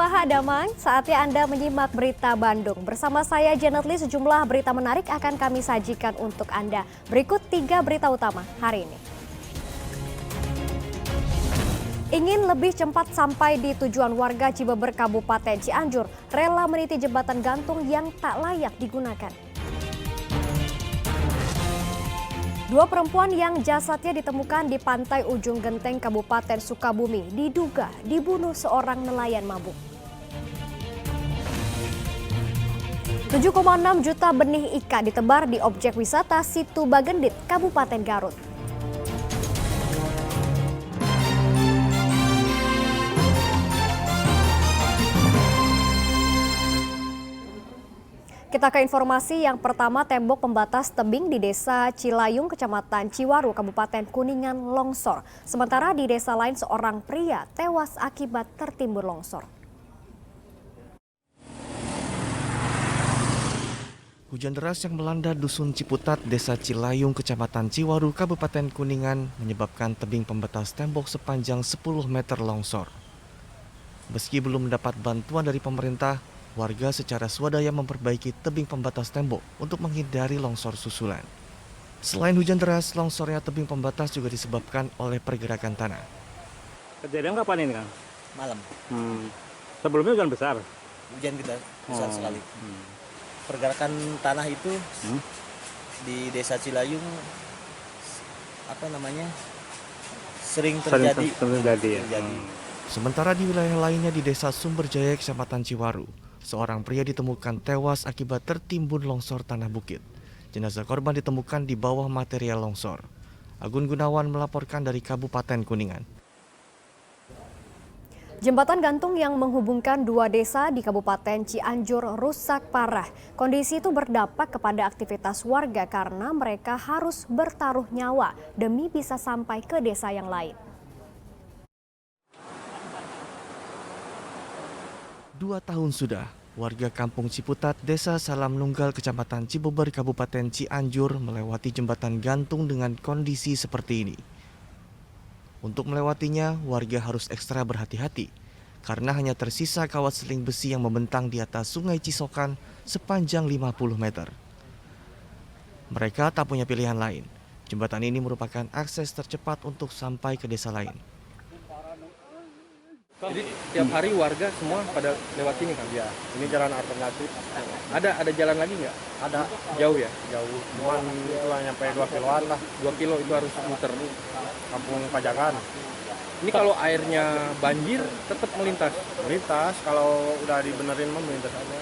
Kumaha Damang, saatnya Anda menyimak berita Bandung. Bersama saya Janet Lee, sejumlah berita menarik akan kami sajikan untuk Anda. Berikut 3 berita utama hari ini. Ingin lebih cepat sampai di tujuan, warga Cibeber Kabupaten Cianjur rela meniti jembatan gantung yang tak layak digunakan. 2 perempuan yang jasadnya ditemukan di pantai Ujung Genteng Kabupaten Sukabumi diduga dibunuh seorang nelayan mabuk. 7,6 juta benih ikan ditebar di objek wisata Situ Bagendit, Kabupaten Garut. Kita ke informasi yang pertama, tembok pembatas tebing di Desa Cilayung, Kecamatan Ciwaru, Kabupaten Kuningan longsor. Sementara di desa lain seorang pria tewas akibat tertimbun longsor. Hujan deras yang melanda Dusun Ciputat, Desa Cilayung, Kecamatan Ciwaru, Kabupaten Kuningan menyebabkan tebing pembatas tembok sepanjang 10 meter longsor. Meski belum mendapat bantuan dari pemerintah, warga secara swadaya memperbaiki tebing pembatas tembok untuk menghindari longsor susulan. Selain hujan deras, longsornya tebing pembatas juga disebabkan oleh pergerakan tanah. Kejadian kapan ini, Kang? Malam. Sebelumnya hujan besar? Hujan besar sekali. Pergerakan tanah itu di Desa Cilayung sering terjadi. Sementara di wilayah lainnya di Desa Sumberjaya, Kecamatan Ciwaru, seorang pria ditemukan tewas akibat tertimbun longsor tanah bukit. Jenazah korban ditemukan di bawah material longsor. Agun Gunawan melaporkan dari Kabupaten Kuningan. Jembatan gantung yang menghubungkan 2 desa di Kabupaten Cianjur rusak parah. Kondisi itu berdampak kepada aktivitas warga karena mereka harus bertaruh nyawa demi bisa sampai ke desa yang lain. 2 tahun sudah, warga Kampung Ciputat, Desa Salam Nunggal, Kecamatan Cibeber, Kabupaten Cianjur melewati jembatan gantung dengan kondisi seperti ini. Untuk melewatinya, warga harus ekstra berhati-hati karena hanya tersisa kawat seling besi yang membentang di atas Sungai Cisokan sepanjang 50 meter. Mereka tak punya pilihan lain. Jembatan ini merupakan akses tercepat untuk sampai ke desa lain. Jadi tiap hari warga semua pada lewat sini, kan? Ya, ini jalan alternatif. Ada jalan lagi nggak? Ada. Jauh ya? Jauh. Cuman itu hanya sampai 2 kiloan lah. 2 kilo itu harus muter. Kampung Pajakan. Ini kalau airnya banjir tetap melintas? Melintas, kalau udah dibenerin melintas aja.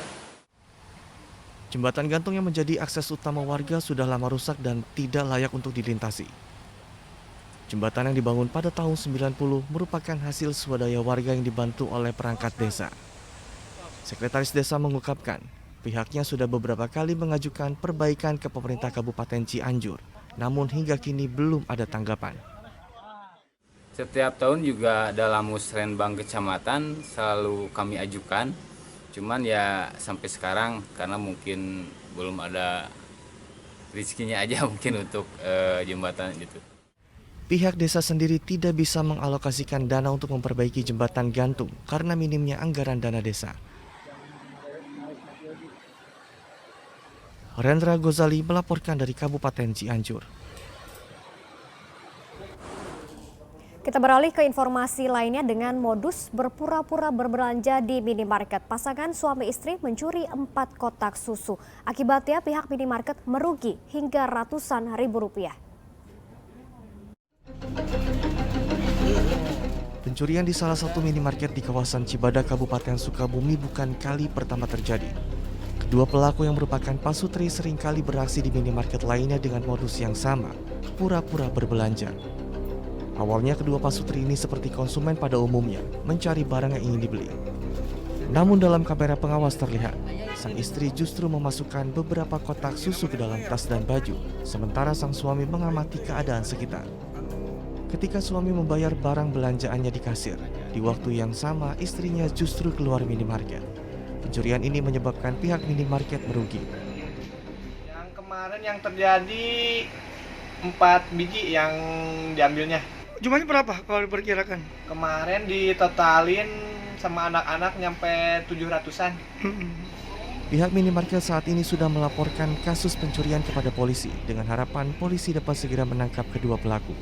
Jembatan gantung yang menjadi akses utama warga sudah lama rusak dan tidak layak untuk dilintasi. Jembatan yang dibangun pada tahun 90 merupakan hasil swadaya warga yang dibantu oleh perangkat desa. Sekretaris desa mengungkapkan, pihaknya sudah beberapa kali mengajukan perbaikan ke pemerintah Kabupaten Cianjur, namun hingga kini belum ada tanggapan. Setiap tahun juga dalam musrenbang kecamatan selalu kami ajukan, cuman ya sampai sekarang karena mungkin belum ada rezekinya aja mungkin untuk jembatan gitu. Pihak desa sendiri tidak bisa mengalokasikan dana untuk memperbaiki jembatan gantung karena minimnya anggaran dana desa. Rendra Gozali melaporkan dari Kabupaten Cianjur. Kita beralih ke informasi lainnya dengan modus berpura-pura berbelanja di minimarket. Pasangan suami istri mencuri 4 kotak susu. Akibatnya pihak minimarket merugi hingga ratusan ribu rupiah. Pencurian di salah satu minimarket di kawasan Cibadak, Kabupaten Sukabumi bukan kali pertama terjadi. Kedua pelaku yang merupakan pasutri seringkali beraksi di minimarket lainnya dengan modus yang sama, pura-pura berbelanja. Awalnya kedua pasutri ini seperti konsumen pada umumnya, mencari barang yang ingin dibeli. Namun dalam kamera pengawas terlihat, sang istri justru memasukkan beberapa kotak susu ke dalam tas dan baju, sementara sang suami mengamati keadaan sekitar. Ketika suami membayar barang belanjaannya di kasir, di waktu yang sama istrinya justru keluar minimarket. Pencurian ini menyebabkan pihak minimarket merugi. Yang kemarin yang terjadi 4 biji yang diambilnya. Jumlahnya berapa kalau diperkirakan? Kemarin ditotalin sama anak-anak nyampe 700-an. Pihak minimarket saat ini sudah melaporkan kasus pencurian kepada polisi dengan harapan polisi dapat segera menangkap kedua pelaku.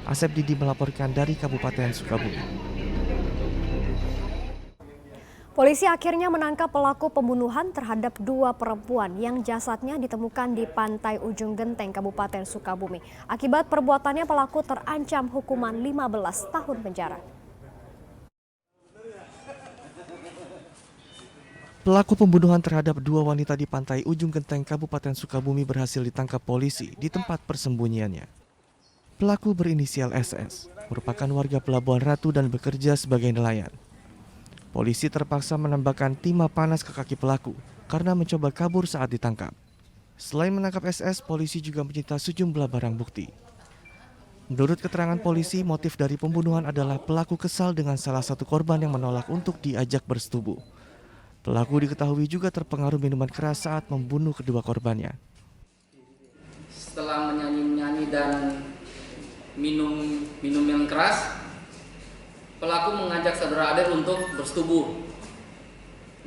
Asep Didi melaporkan dari Kabupaten Sukabumi. Polisi akhirnya menangkap pelaku pembunuhan terhadap 2 perempuan yang jasadnya ditemukan di pantai Ujung Genteng, Kabupaten Sukabumi. Akibat perbuatannya pelaku terancam hukuman 15 tahun penjara. Pelaku pembunuhan terhadap 2 wanita di pantai Ujung Genteng, Kabupaten Sukabumi berhasil ditangkap polisi di tempat persembunyiannya. Pelaku berinisial SS, merupakan warga Pelabuhan Ratu dan bekerja sebagai nelayan. Polisi terpaksa menembakkan timah panas ke kaki pelaku karena mencoba kabur saat ditangkap. Selain menangkap SS, polisi juga menyita sejumlah barang bukti. Menurut keterangan polisi, motif dari pembunuhan adalah pelaku kesal dengan salah satu korban yang menolak untuk diajak bersetubuh. Pelaku diketahui juga terpengaruh minuman keras saat membunuh kedua korbannya. Setelah menyanyi-nyanyi dan minum yang keras, pelaku mengajak saudara Adel untuk bersetubuh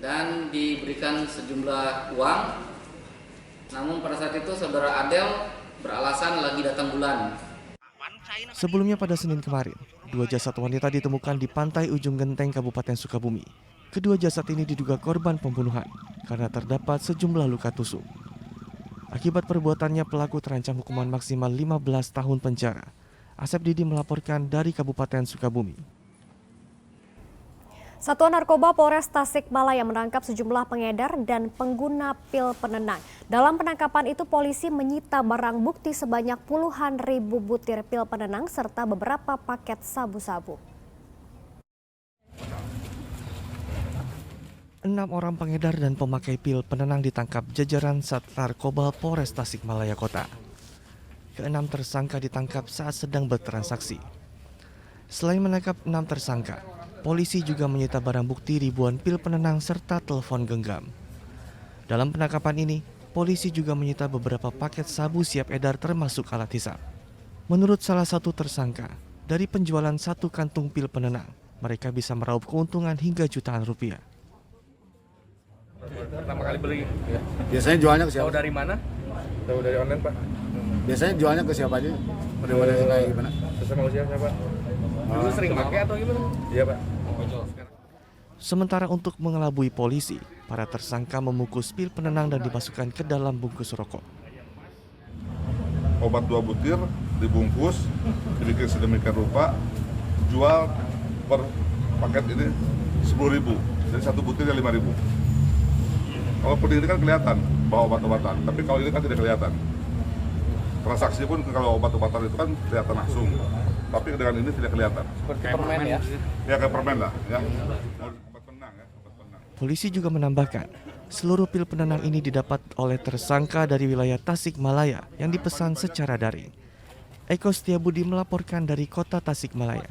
dan diberikan sejumlah uang. Namun pada saat itu saudara Adel beralasan lagi datang bulan. Sebelumnya pada Senin kemarin, 2 jasad wanita ditemukan di pantai Ujung Genteng, Kabupaten Sukabumi. Kedua jasad ini diduga korban pembunuhan karena terdapat sejumlah luka tusuk. Akibat perbuatannya pelaku terancam hukuman maksimal 15 tahun penjara. Asep Didi melaporkan dari Kabupaten Sukabumi. Satuan Narkoba Polres Tasikmalaya menangkap sejumlah pengedar dan pengguna pil penenang. Dalam penangkapan itu polisi menyita barang bukti sebanyak puluhan ribu butir pil penenang serta beberapa paket sabu-sabu. 6 orang pengedar dan pemakai pil penenang ditangkap jajaran Sat Narkoba Polres Tasikmalaya Kota. Ke-6 tersangka ditangkap saat sedang bertransaksi. Selain menangkap 6 tersangka, polisi juga menyita barang bukti ribuan pil penenang serta telepon genggam. Dalam penangkapan ini, polisi juga menyita beberapa paket sabu siap edar termasuk alat hisap. Menurut salah satu tersangka, dari penjualan 1 kantung pil penenang, mereka bisa meraup keuntungan hingga jutaan rupiah. Pertama kali beli ya. Biasanya jualnya ke siapa? Tahu dari mana? Tahu dari online, Pak. Biasanya jualnya ke siapa aja? Model-model kayak gimana? Sesama usia siapa? Dulu sering pakai atau gimana? Iya, Pak. Sementara untuk mengelabui polisi, para tersangka memukus pil penenang dan dimasukkan ke dalam bungkus rokok. Obat 2 butir dibungkus, dibikin sedemikian rupa, jual per paket ini 10.000, jadi 1 butirnya 5.000. Kalau puding ini kan kelihatan bahwa obat-obatan, tapi kalau ini kan tidak kelihatan. Transaksi pun kalau obat-obatan itu kan kelihatan langsung, tapi dengan ini tidak kelihatan. Seperti permen ya? Ya kayak permen lah, ya. Polisi juga menambahkan, seluruh pil penenang ini didapat oleh tersangka dari wilayah Tasikmalaya yang dipesan secara daring. Eko Setiabudi melaporkan dari Kota Tasikmalaya.